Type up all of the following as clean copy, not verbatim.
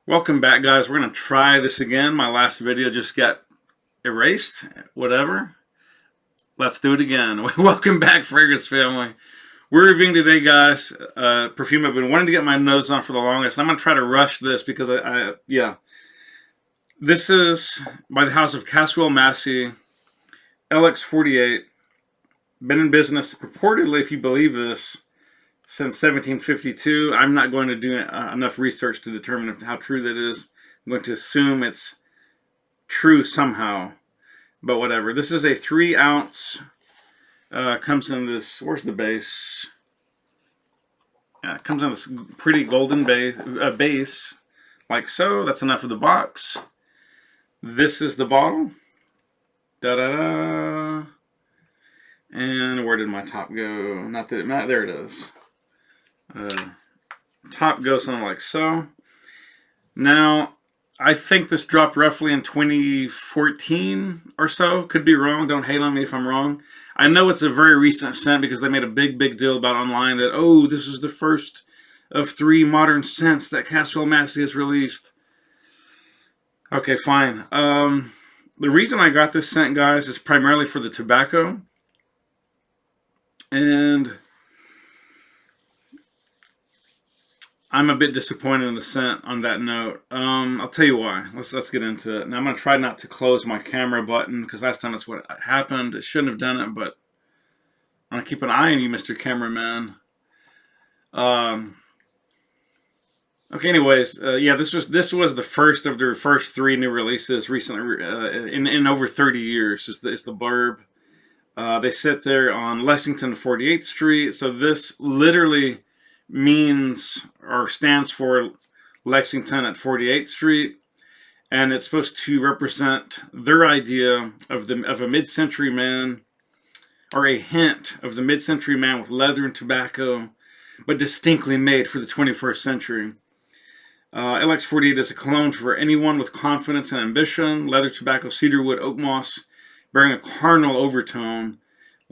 Welcome back, guys. We're going to try this again. My last video just got erased. Whatever. Let's do it again. Welcome back, Fragrance family. We're reviewing today, guys, perfume I've been wanting to get my nose on for the longest. I'm going to try to rush this because yeah. This is by the house of Caswell Massey LX48. Been in business, purportedly, if you believe this, since 1752. I'm not going to do enough research to determine how true that is. I'm going to assume it's true somehow, but whatever. This is a 3-ounce. Comes in this. Where's the base? Comes in this pretty golden base, like so. That's enough of the box. This is the bottle. Da da da. And where did my top go? Not there. It is. Top goes something like so. Now, I think this dropped roughly in 2014 or so. Could be wrong. Don't hate on me if I'm wrong. I know it's a very recent scent because they made a big deal about online that, oh, this is the first of 3 modern scents that Caswell Massey has released. Okay, fine. The reason I got this scent, guys, is primarily for the tobacco. And I'm a bit disappointed in the scent on that note. I'll tell you why. Let's get into it. Now I'm going to try not to close my camera button because last time that's what happened. It shouldn't have done it, but I'm going to keep an eye on you, Mr. Cameraman. Okay, anyways, yeah, this was the first of their first 3 new releases recently in over 30 years. It's the blurb. They sit there on Lexington and 48th Street. So this literally means or stands for Lexington at 48th Street, and it's supposed to represent their idea of a mid-century man, or a hint of the mid-century man with leather and tobacco, but distinctly made for the 21st century. LX48 is a cologne for anyone with confidence and ambition. Leather, tobacco, cedarwood, oak moss, bearing a carnal overtone.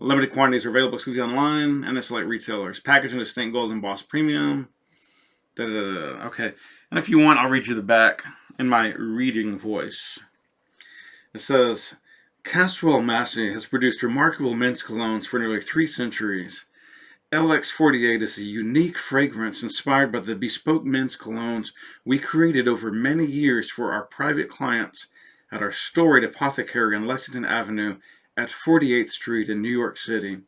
Limited quantities are available exclusively online and at select retailers. Packaged in distinct gold embossed premium. Okay. And if you want, I'll read you the back in my reading voice. It says, Caswell Massey has produced remarkable men's colognes for nearly 3 centuries. LX48 is a unique fragrance inspired by the bespoke men's colognes we created over many years for our private clients at our storied apothecary on Lexington Avenue at 48th Street in New York City.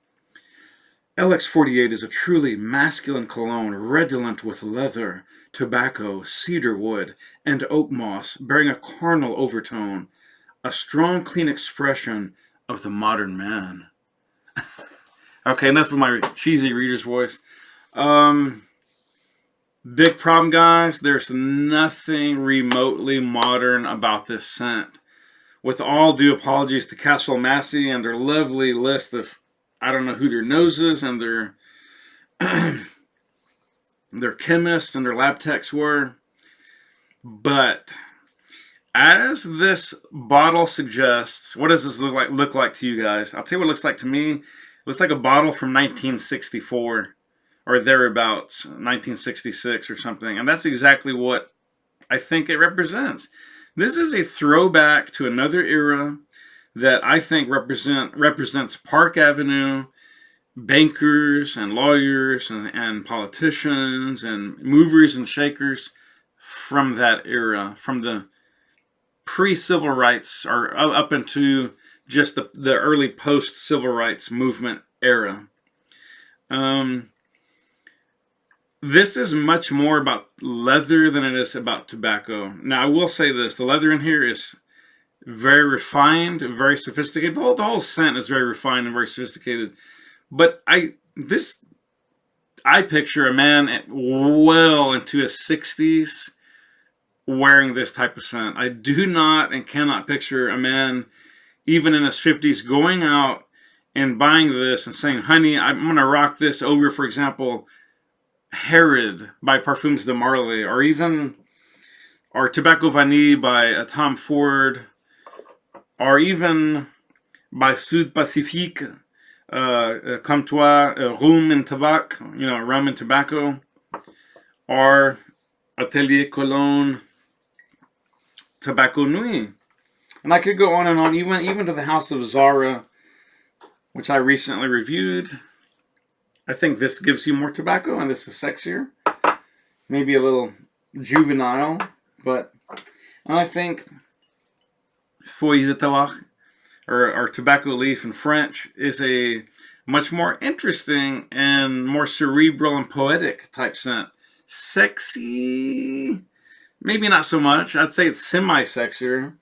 LX48 is a truly masculine cologne redolent with leather, tobacco, cedarwood, and oak moss, bearing a carnal overtone, a strong, clean expression of the modern man. Okay, enough of my cheesy reader's voice. Big problem, guys. There's nothing remotely modern about this scent. With all due apologies to Caswell Massey and their lovely list of, I don't know who their noses and their their chemists and their lab techs were, but as this bottle suggests, what does this look like to you guys? I'll tell you what it looks like to me. It looks like a bottle from 1964 or thereabouts, 1966 or something, and that's exactly what I think it represents. This is a throwback to another era that I think represents Park Avenue, bankers and lawyers and politicians and movers and shakers from that era, from the pre-civil rights or up into just the early post-civil rights movement era. This is much more about leather than it is about tobacco. Now, I will say this. The leather in here is very refined, very sophisticated. The whole scent is very refined and very sophisticated. But I picture a man well into his 60s wearing this type of scent. I do not and cannot picture a man even in his 50s going out and buying this and saying, honey, I'm going to rock this over, for example, Herod by Parfums de Marly, or Tobacco Vanille by Tom Ford, or even by Sud Pacifique, Comme Toi, Rum and Tabac, rum and tobacco, or Atelier Cologne, Tobacco Nuit. And I could go on and on, even to the House of Zara, which I recently reviewed. I think this gives you more tobacco, and this is sexier. Maybe a little juvenile, but I think Feuille de Tabac, or tobacco leaf in French, is a much more interesting and more cerebral and poetic type scent. Sexy, maybe not so much. I'd say it's semi-sexier,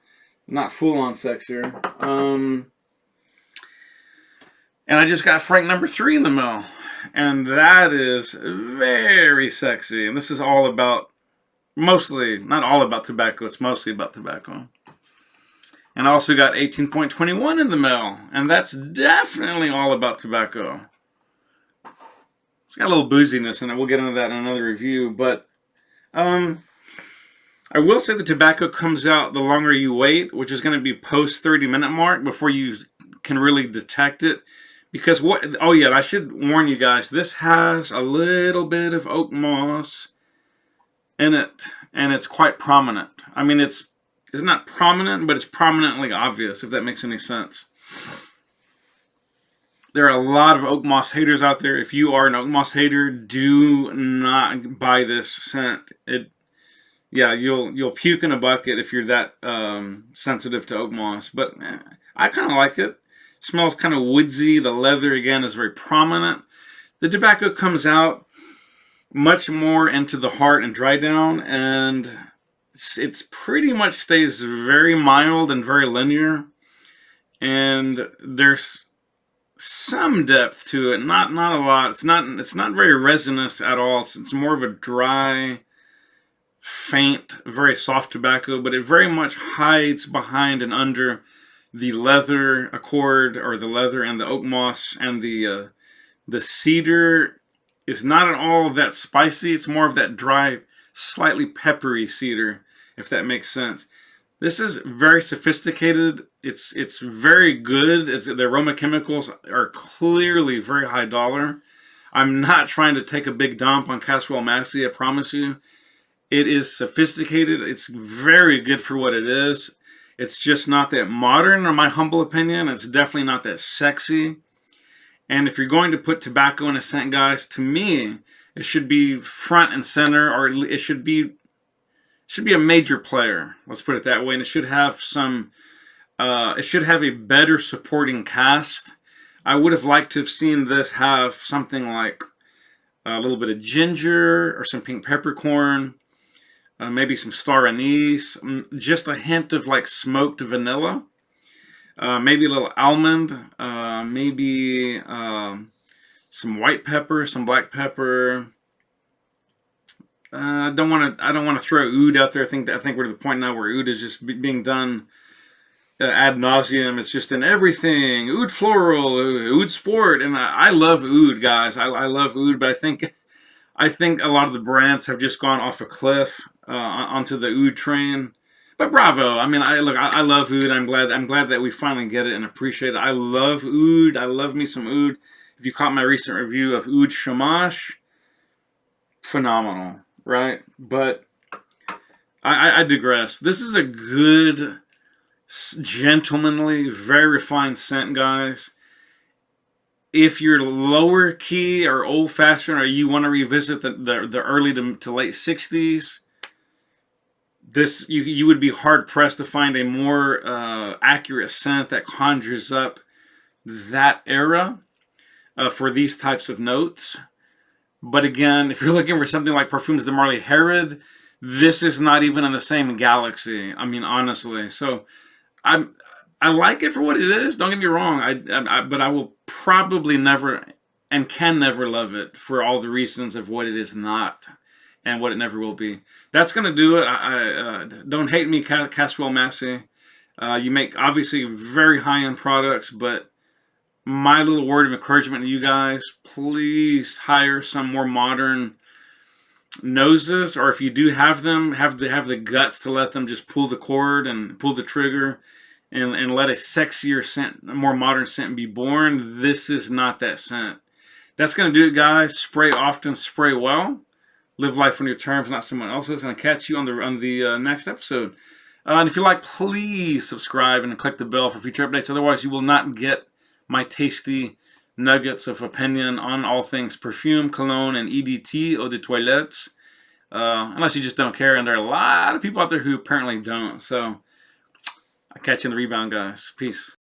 not full-on sexier. And I just got Frank number 3 in the mail, and that is very sexy. And this is all about, mostly, not all about tobacco, it's mostly about tobacco. And I also got 18.21 in the mail, and that's definitely all about tobacco. It's got a little booziness in it. We'll get into that in another review, but I will say the tobacco comes out the longer you wait, which is going to be post 30-minute mark before you can really detect it. Because oh yeah, I should warn you guys, this has a little bit of oak moss in it, and it's quite prominent. I mean, it's not prominent, but it's prominently obvious, if that makes any sense. There are a lot of oak moss haters out there. If you are an oak moss hater, do not buy this scent. Yeah, you'll puke in a bucket if you're that sensitive to oak moss. But I kind of like it. Smells kind of woodsy. The leather, again, is very prominent. The tobacco comes out much more into the heart and dry down, and it's pretty much stays very mild and very linear. And there's some depth to it, not a lot. It's not very resinous at all. It's more of a dry, faint, very soft tobacco, but it very much hides behind and under the leather accord, or the leather and the oak moss, and the cedar is not at all that spicy. It's more of that dry, slightly peppery cedar, if that makes sense. This is very sophisticated. It's very good. The aroma chemicals are clearly very high dollar. I'm not trying to take a big dump on Caswell Massey, I promise you. It is sophisticated. It's very good for what it is. It's just not that modern, in my humble opinion. It's definitely not that sexy. And if you're going to put tobacco in a scent, guys, to me, it should be front and center, or it should be a major player. Let's put it that way. And it should have some, it should have a better supporting cast. I would have liked to have seen this have something like a little bit of ginger or some pink peppercorn. Maybe some star anise, just a hint of like smoked vanilla, maybe a little almond, maybe some white pepper, some black pepper. I don't want to throw oud out there. I think we're to the point now where oud is just being done ad nauseum. It's just in everything. Oud floral, oud sport, and I love oud, guys. I love oud, but I think a lot of the brands have just gone off a cliff onto the oud train. But bravo! I mean, I love oud. I'm glad that we finally get it and appreciate it. I love oud. I love me some oud. If you caught my recent review of oud shamash, phenomenal, right? But I digress. This is a good, gentlemanly, very refined scent, guys. If you're lower key or old fashioned, or you want to revisit the early to late 60s, this you would be hard pressed to find a more accurate scent that conjures up that era for these types of notes. But again, if you're looking for something like Parfums de Marly Herod, this is not even in the same galaxy. I mean, honestly. So I like it for what it is. Don't get me wrong. But I will probably never and can never love it for all the reasons of what it is not and what it never will be. That's going to do it. Don't hate me, Caswell Massey. You make obviously very high-end products, but my little word of encouragement to you guys, please hire some more modern noses, or if you do have them, have the guts to let them just pull the cord and pull the trigger and let a sexier scent, a more modern scent be born. This is not that scent. That's going to do it, guys. Spray often, spray well. Live life on your terms, not someone else's. And I'll catch you on the next episode. And if you like, please subscribe and click the bell for future updates. Otherwise, you will not get my tasty nuggets of opinion on all things perfume, cologne, and EDT, eau de toilettes. Unless you just don't care, and there are a lot of people out there who apparently don't. So, I'll catch you in the rebound, guys. Peace.